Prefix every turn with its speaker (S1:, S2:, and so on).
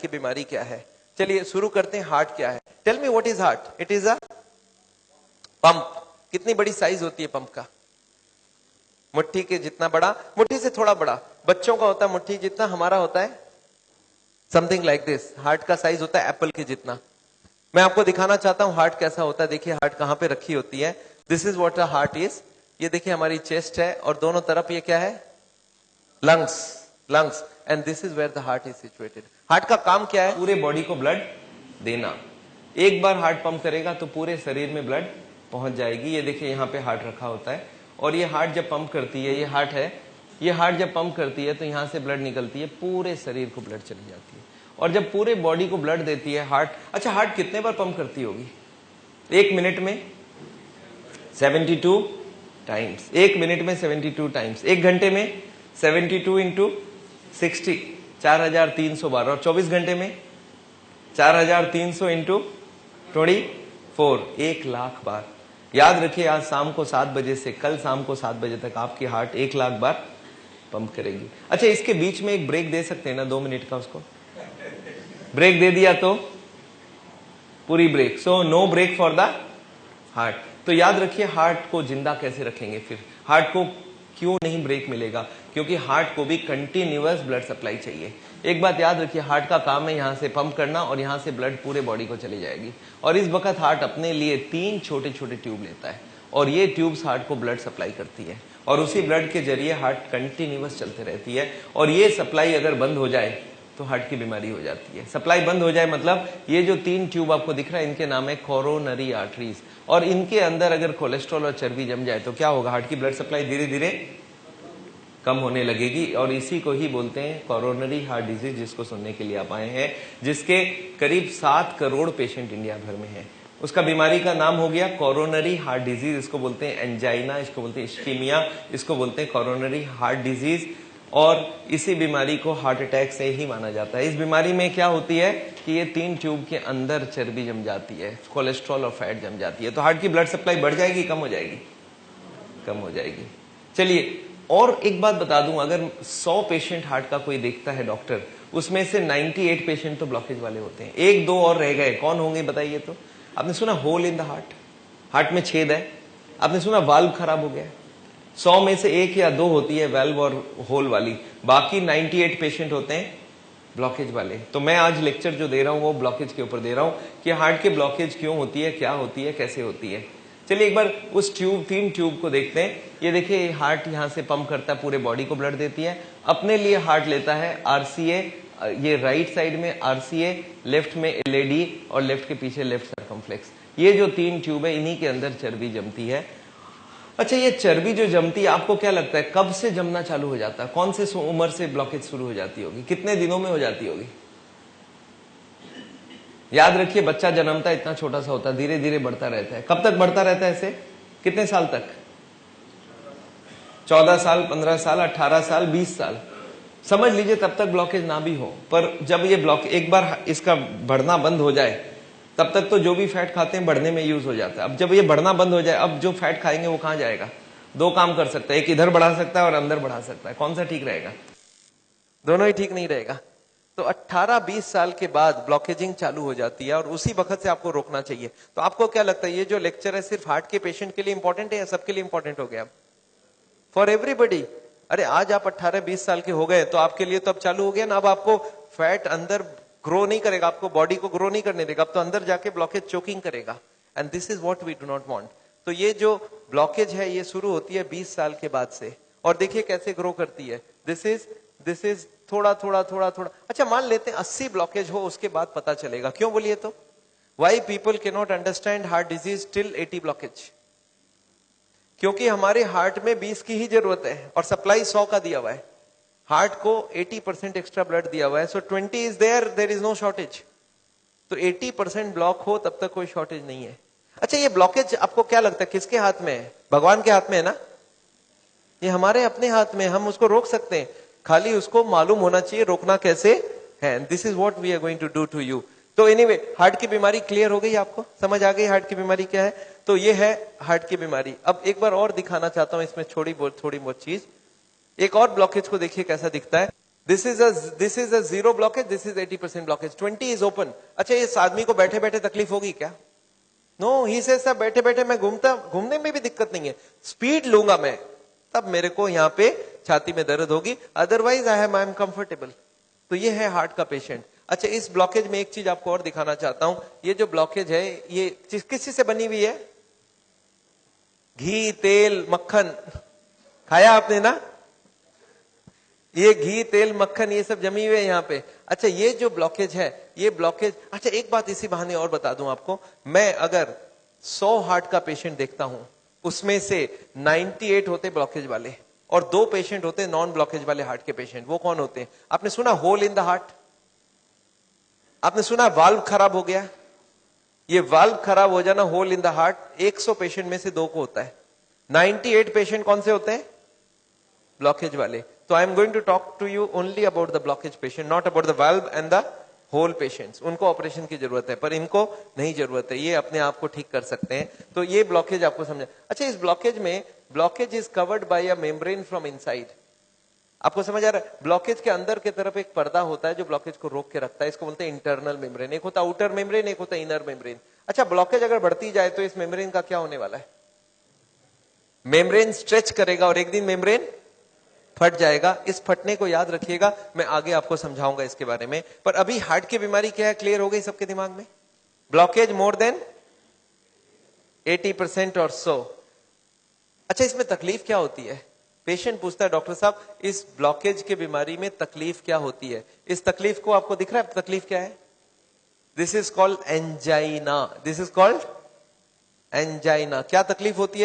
S1: की बीमारी क्या है। चलिए शुरू करते हैं, हार्ट क्या है। Tell me what is heart. It is a pump. कितनी बड़ी साइज होती है पंप का? मुट्ठी के जितना बड़ा, मुट्ठी से थोड़ा बड़ा। बच्चों का होता है मुट्ठी जितना, हमारा होता है समथिंग लाइक दिस। हार्ट का साइज होता है एप्पल के जितना। मैं आपको दिखाना चाहता हूं हार्ट कैसा होता है। देखिए हार्ट कहां पे रखी होती है। This is what a heart is. ये देखिए हमारी चेस्ट है और दोनों तरफ ये क्या है? Lungs. Lungs. And this is where the heart is situated. Heart का काम क्या है?
S2: पूरे बॉडी को ब्लड देना। एक बार हार्ट पंप करेगा तो पूरे शरीर में ब्लड पहुंच जाएगी। ये देखिए यहाँ पे हार्ट रखा होता है और ये हार्ट जब पंप करती है, ये हार्ट है, ये हार्ट जब पंप करती है तो यहाँ से ब्लड निकलती है, पूरे शरीर को ब्लड चली जाती है। और जब पूरे बॉडी को ब्लड देती है हार्ट, अच्छा हार्ट कितने बार पंप करती होगी? एक मिनट में 72 टाइम्स। एक मिनट में 72 टाइम्स। एक घंटे में 72 इंटू 60, 4300 बार। और 24 घंटे में 4300 इंटू 24, 1,00,000 बार। याद रखिए आज शाम को 7 बजे से कल शाम को 7 बजे तक आपकी हार्ट 1,00,000 बार पंप करेगी। अच्छा इसके बीच में एक ब्रेक दे सकते हैं ना 2 मिनट का? उसको ब्रेक दे दिया तो पूरी break. So no break for the heart. तो याद रखिए हार्ट को जिंदा कैसे रखेंगे फिर? हार्ट को क्यों नहीं ब्रेक मिलेगा? क्योंकि हार्ट को भी कंटिन्यूअस ब्लड सप्लाई चाहिए। एक बात याद रखिए, हार्ट का काम है यहां से पंप करना और यहां से ब्लड पूरे बॉडी को चली जाएगी। और इस वक्त हार्ट अपने लिए 3 छोटे छोटे ट्यूब लेता है और ये ट्यूब्स हार्ट को ब्लड सप्लाई करती है और उसी ब्लड के जरिए हार्ट कंटिन्यूअस चलते रहती है। और ये सप्लाई अगर बंद हो जाए तो हार्ट की बीमारी हो जाती है। सप्लाई बंद हो जाए मतलब ये जो 3 ट्यूब आपको दिख रहा है इनके नाम है कोरोनरी आर्टरीज। और इनके अंदर अगर कोलेस्ट्रॉल और चर्बी जम जाए तो क्या होगा? हार्ट की ब्लड सप्लाई धीरे धीरे कम होने लगेगी और इसी को ही बोलते हैं कोरोनरी हार्ट डिजीज, जिसको सुनने के लिए आप आए हैं, जिसके करीब 7 करोड़ पेशेंट इंडिया भर में हैं। उसका बीमारी का नाम हो गया कोरोनरी हार्ट डिजीज। इसको बोलते हैं एंजाइना, इसको बोलते हैं इस्कीमिया, इसको बोलते हैं कोरोनरी हार्ट डिजीज। और इसी बीमारी को हार्ट अटैक से ही माना जाता है। इस बीमारी में क्या होती है कि ये 3 ट्यूब के अंदर चर्बी जम जाती है, कोलेस्ट्रॉल और फैट जम जाती है। तो हार्ट की ब्लड सप्लाई बढ़ जाएगी, कम हो जाएगी? कम हो जाएगी। चलिए और एक बात बता दूं, अगर 100 पेशेंट हार्ट का कोई देखता है डॉक्टर, उसमें से 98 पेशेंट तो ब्लॉकेज वाले होते हैं। 1-2 और रह गए, कौन होंगे बताइए? तो आपने सुना hole in the heart, heart में छेद है। आपने सुना वाल्व खराब हो गया। 100 में से 1 या 2 होती है वाल्व और होल वाली, बाकी 98 पेशेंट होते हैं ब्लॉकेज वाले। तो मैं आज लेक्चर जो दे रहा हूं वो ब्लॉकेज के ऊपर दे रहा हूं कि हार्ट के ब्लॉकेज क्यों होती है, क्या होती है, कैसे होती है। चलिए एक बार उस 3 ट्यूब को देखते हैं। ये देखिए हार्ट यहां से पंप करता है, पूरे बॉडी को ब्लड देती है। अपने लिए हार्ट लेता है आरसीए, ये राइट साइड में आरसीए, लेफ्ट में एलएडी और लेफ्ट के पीछे लेफ्ट सर्कमफ्लेक्स। ये जो 3 ट्यूब है इन्हीं के अंदर चर्बी जमती है। अच्छा ये चर्बी जो जमती है, आपको क्या लगता है कब से जमना चालू हो जाता है? कौन से उम्र से ब्लॉकेज शुरू हो जाती होगी? कितने दिनों में हो जाती होगी? याद रखिए बच्चा जन्मता है इतना छोटा सा होता है, धीरे धीरे बढ़ता रहता है। कब तक बढ़ता रहता है ऐसे? कितने साल तक? 14 साल, 15 साल, 18 साल, 20 साल समझ लीजिए, तब तक ब्लॉकेज ना भी हो। पर जब ये ब्लॉक एक बार इसका बढ़ना बंद हो जाए, तब तक तो जो भी फैट खाते हैं बढ़ने में यूज हो जाता है। अब जब ये बढ़ना बंद हो जाए, अब जो फैट खाएंगे वो कहां जाएगा? 2 काम कर सकता है, एक इधर बढ़ा सकता है और अंदर बढ़ा सकता है। कौन सा ठीक रहेगा?
S1: दोनों ही ठीक नहीं रहेगा। तो 18-20 साल के बाद ब्लॉकेजिंग चालू हो जाती है और उसी वक्त से आपको रोकना चाहिए। तो आपको क्या लगता है ये जो लेक्चर है सिर्फ हार्ट के पेशेंट के लिए इंपॉर्टेंट है या सबके लिए इंपॉर्टेंट हो गया? For everybody. अरे आज आप 18-20 साल के हो गए तो आपके लिए तो अब चालू हो गया ना। अब आपको फैट अंदर ग्रो नहीं करेगा, आपको बॉडी को ग्रो नहीं करने देगा, अब तो अंदर जाके ब्लॉकेज चोकिंग करेगा। And this is what we do not want. तो ये जो ब्लॉकेज है ये शुरू होती है 20 साल के बाद से और देखिए कैसे ग्रो करती है। दिस इज थोड़ा थोड़ा थोड़ा थोड़ा। अच्छा मान लेते हैं 80 ब्लॉकेज हो, उसके बाद पता चलेगा। क्यों बोलिए तो? Why people can not understand heart disease till 80 blockage? क्योंकि हमारे हार्ट में 20 की ही जरूरत है और सप्लाई 100 का दिया हुआ है। हार्ट को 80% एक्स्ट्रा ब्लड दिया हुआ है, so 20 is there is no shortage. तो 80% ब्लॉक हो तब तक कोई शॉर्टेज नहीं है। अच्छा ये ब्लॉकेज आपको क्या लगता है किसके हाथ में है? भगवान के हाथ में है ना? ये हमारे अपने हाथ में, हम उसको रोक सकते हैं, खाली उसको मालूम होना चाहिए रोकना कैसे है। This is what we are going to do to you. तो एनीवे हार्ट की बीमारी क्लियर हो गई, आपको समझ आ गई हार्ट की बीमारी क्या है। तो ये है हार्ट की बीमारी। अब एक बार और दिखाना चाहता हूं इसमें थोड़ी बहुत चीज। एक और ब्लॉकेज को देखिए कैसा दिखता है। This is a zero blockage, this is 80% blockage, 20 is open. अच्छा, इस आदमी को बैठे बैठे तकलीफ होगी क्या? नो, ही से सब बैठे बैठे मैं घूमने में भी दिक्कत नहीं है, स्पीड लूंगा मैं, तब मेरे को यहाँ पे छाती में दर्द होगी, अदरवाइज आई एम कंफर्टेबल। तो ये है हार्ट का पेशेंट। अच्छा, इस ब्लॉकेज में एक चीज आपको और दिखाना चाहता हूं, ये जो ब्लॉकेज है ये किस चीज से बनी हुई है? घी, तेल, मक्खन खाया आपने ना? ये घी, तेल, मक्खन ये सब जमी हुए है यहाँ पे। अच्छा, ये जो ब्लॉकेज है, ये ब्लॉकेज, अच्छा एक बात इसी बहाने और बता दूं आपको, मैं अगर 100 हार्ट का पेशेंट देखता हूं, उसमें से 98 होते ब्लॉकेज वाले और 2 पेशेंट होते नॉन ब्लॉकेज वाले हार्ट के पेशेंट। वो कौन होते हैं? आपने सुना होल इन द हार्ट? आपने सुना वाल्व खराब हो गया? ये वाल्व खराब हो जाना, hole in the heart, 100 patient में से 2 को होता है। 98 पेशेंट कौन से होते हैं? ब्लॉकेज वाले। तो I am going to talk to you only about the blockage patient, not about the valve and the hole patients. उनको ऑपरेशन की जरूरत है, पर इनको नहीं जरूरत है, ये अपने आप को ठीक कर सकते हैं। तो ये ब्लॉकेज आपको समझा। अच्छा, इस ब्लॉकेज में, blockage is covered by a membrane from inside. आपको समझ आ रहा है? ब्लॉकेज के अंदर की तरफ एक पर्दा होता है जो ब्लॉकेज को रोक के रखता है, इसको बोलते हैं इंटरनल मेम्ब्रेन। एक होता है आउटर मेम्ब्रेन, एक होता है इनर मेम्ब्रेन। अच्छा, ब्लॉकेज अगर बढ़ती जाए तो इस मेम्ब्रेन का क्या होने वाला है? मेम्ब्रेन स्ट्रेच करेगा और एक दिन मेम्ब्रेन फट जाएगा। इस फटने को याद रखिएगा, मैं आगे आपको समझाऊंगा इसके बारे में। पर अभी हार्ट की बीमारी क्या है, क्लियर हो गई सबके दिमाग में? ब्लॉकेज मोर देन 80% और सो। अच्छा, इसमें तकलीफ क्या होती है? पेशेंट पूछता है, डॉक्टर साहब इस ब्लॉकेज की बीमारी में तकलीफ क्या होती है? इस तकलीफ को आपको दिख रहा है तकलीफ क्या है? This is called angina. This is called angina. क्या तकलीफ होती है?